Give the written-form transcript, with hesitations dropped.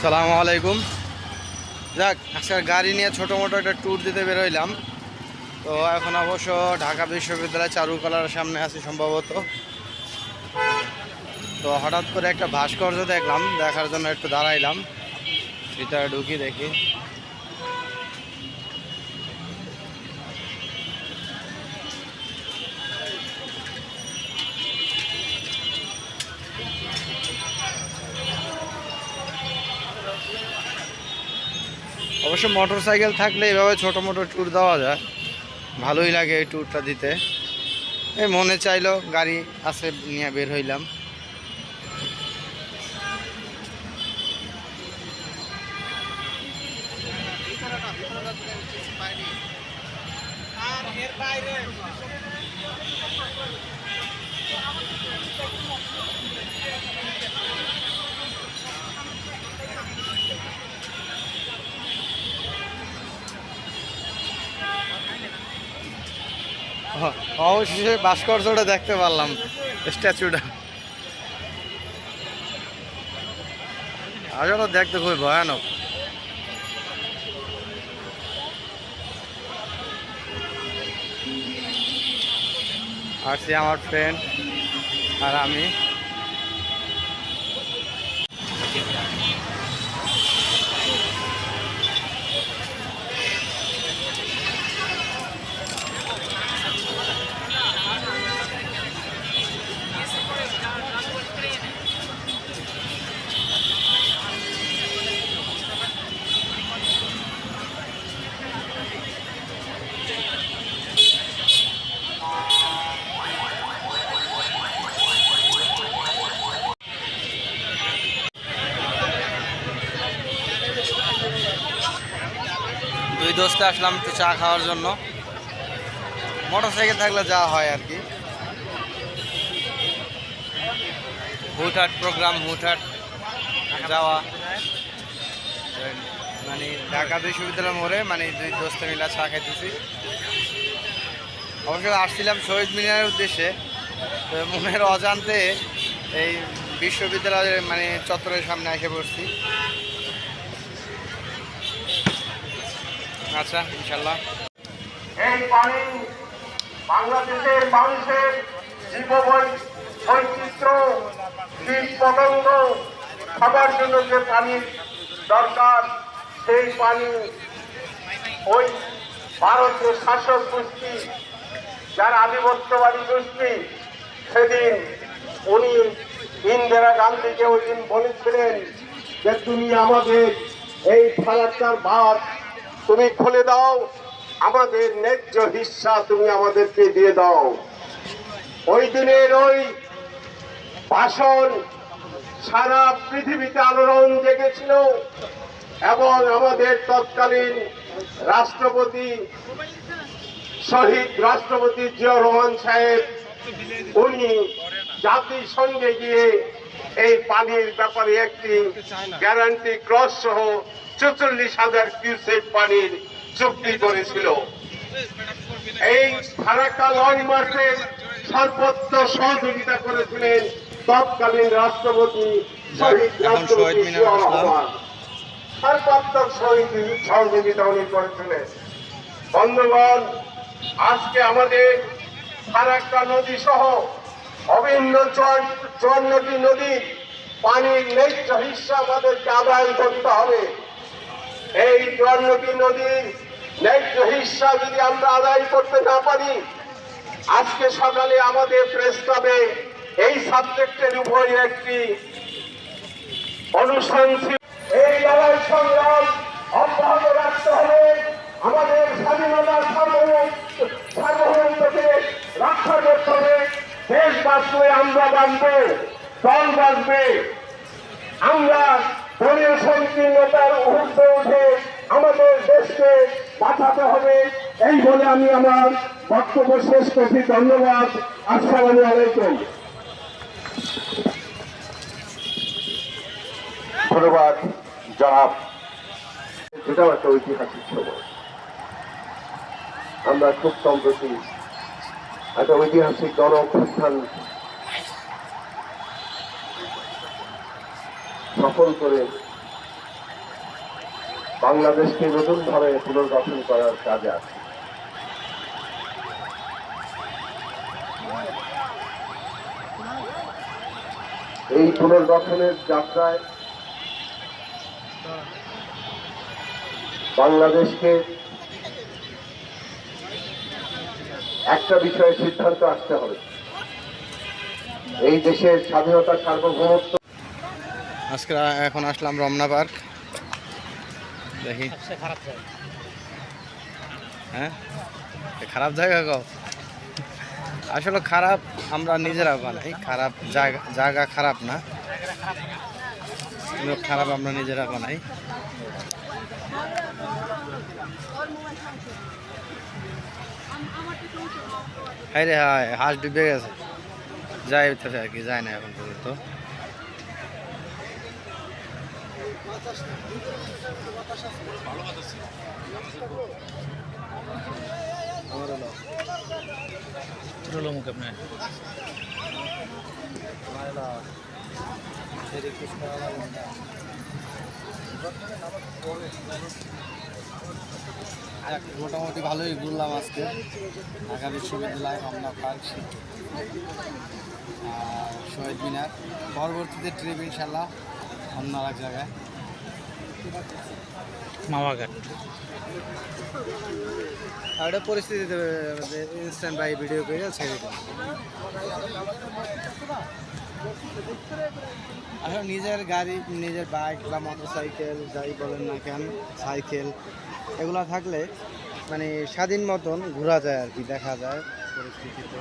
সালামু আলাইকুম। যাক, আজকে গাড়ি নিয়ে ছোটো মোটো একটা ট্যুর দিতে বেরোইলাম। তো এখন অবশ্য ঢাকা বিশ্ববিদ্যালয় চারুকলার সামনে আছি সম্ভবত। তো হঠাৎ করে একটা ভাস্কর্য দেখলাম, দেখার জন্য একটু দাঁড়াইলাম। ভিতরে ঢুকি দেখি। অবশ্য মোটর সাইকেল থাকলে এইভাবে ছোটো মোটো ট্যুর দেওয়া যায়, ভালোই লাগে এই ট্যুরটা দিতে। এই মনে চাইলো গাড়ি আছে নিয়ে বের হইলাম। অবশেষে ভাস্কর্যটা দেখতে পারলাম, স্ট্যাচুটা। আসলে দেখতে খুবই ভয়ানক। আসছি আমার ফ্রেন্ড আর আমি। দুই দোস্তে আসলাম একটু চা খাওয়ার জন্য। মোটর সাইকেল থাকলে যাওয়া হয় আর কি। হুটহাট প্রোগ্রাম, হুটহাট যাওয়া। মানে ঢাকা বিশ্ববিদ্যালয় মোড়ে মানে দুই দোস্তে মিলে চা খাইতেছি। অবশ্যই আসছিলাম শহীদ মিনারের উদ্দেশ্যে, তো মনের অজান্তে এই বিশ্ববিদ্যালয়ের মানে চত্বরের সামনে এসে পড়ছি। আচ্ছা, ইনশাল্লাহ। এই পানি বাংলাদেশের মানুষের জীববৈচিত্র্য, কীট পতঙ্গ খাবার জন্য যে পানির দরকার, সেই পানি ওই ভারতের শাসক গোষ্ঠী, যারা আধিপত্যবাদী গোষ্ঠী, সেদিন উনি ইন্দিরা গান্ধীকে ওই দিন বলেছিলেন যে তুমি আমাদের এই ফারাক্কার বাঁধ তুমি খুলে দাও, আমাদের ন্যায্য হিস্সা তুমি আমাদেরকে দিয়ে দাও। ওই দিনের ওই ভাষণ সারা পৃথিবীতে আলোড়ন জেগেছিল এবং আমাদের তৎকালীন রাষ্ট্রপতি, শহীদ রাষ্ট্রপতি জিয়াউর রহমান সাহেব, উনি জাতিসংঘে গিয়ে এই পানির ব্যাপারে একটি গ্যারান্টি ক্লজ সহ ৪৪,০০০ কিউসেক পানির চুক্তি করেছিল। এই ফারাক্কা লং মার্চের সর্বোচ্চ সহযোগিতা করেছিলেন তৎকালীন রাষ্ট্রপতি শহীদ রাষ্ট্রপতি জিয়াউর রহমান। সর্বাত্মক সহযোগিতা উনি করেছিলেন। বন্ধুগণ, আজকে আমাদের ফারাক্কা নদী সহ অভিন্ন ৫৪টি নদী পানির ন্যায্য হিস্সা আমাদেরকে আদায় করতে হবে। এই ৫৪টি নদীর ন্যায্য হিস্সা যদি আমরা আদায় করতে না পারি, আজকে সকালে আমাদের প্রেস ক্লাবে এই সাবজেক্টের উপরে একটি অনুষ্ঠান ছিল। এই লড়াই সংগ্রাম অব্যাহত রাখতে হবে। আমাদের স্বাধীনতার সার্বভৌমত্বকে রক্ষা করতে হবে। দেশ বাঁচলে আমরা বাঁচবো, দল বাঁচবে। আমরা দলীয় সংকীর্ণতার ঊর্ধ্বে উঠে আমাদের দেশকে বাঁচাতে হবে। এই বলে আমি আমার বক্তব্য শেষ করছি। ধন্যবাদ। আসসালামু আলাইকুম। ধন্যবাদ জনাব। এটাও একটা ঐতিহাসিক সময়। আমরা খুব সম্প্রতি একটা ঐতিহাসিক গণ অভ্যুত্থান সফল করে বাংলাদেশকে নতুনভাবে পুনর্গঠন করার কাজে আছে। এই পুনর্গঠনের যাত্রায় বাংলাদেশকে একটা বিষয়ে সিদ্ধান্ত আসতে হবে, এই দেশের স্বাধীনতা সার্বভৌমত্ব। আজকে এখন আসলাম রমনা পার্ক, দেখি হ্যাঁ খারাপ জায়গা কও, আসলে খারাপ আমরা নিজেরা বানাই, খারাপ জায়গা খারাপ না, কিন্তু খারাপ আমরা নিজেরা বানাই। হাই রে হাই, হাঁস ডুবে গেছে, যাই হইতেছে আর কি, যায় না এখন পর্যন্ত। মোটামুটি ভালোই ঘুরলাম আজকে, ঢাকা বিশ্ববিদ্যালয়, রমনা পার্ক আর শহীদ মিনার। পরবর্তীতে ট্রিপ ইনশাল্লাহ অন্য এক জায়গায়, মামাঘাট। আর এটা পরিস্থিতিতে ইনস্ট্যান্ট বাই ভিডিও করে ছেড়ে দিলাম। আসলে নিজের গাড়ি, নিজের বাইক বা মোটর সাইকেল যাই বলেন না কেন, সাইকেল এগুলো থাকলে মানে স্বাধীন মতন ঘোরা যায় আর কি, দেখা যায় পরিস্থিতিতে।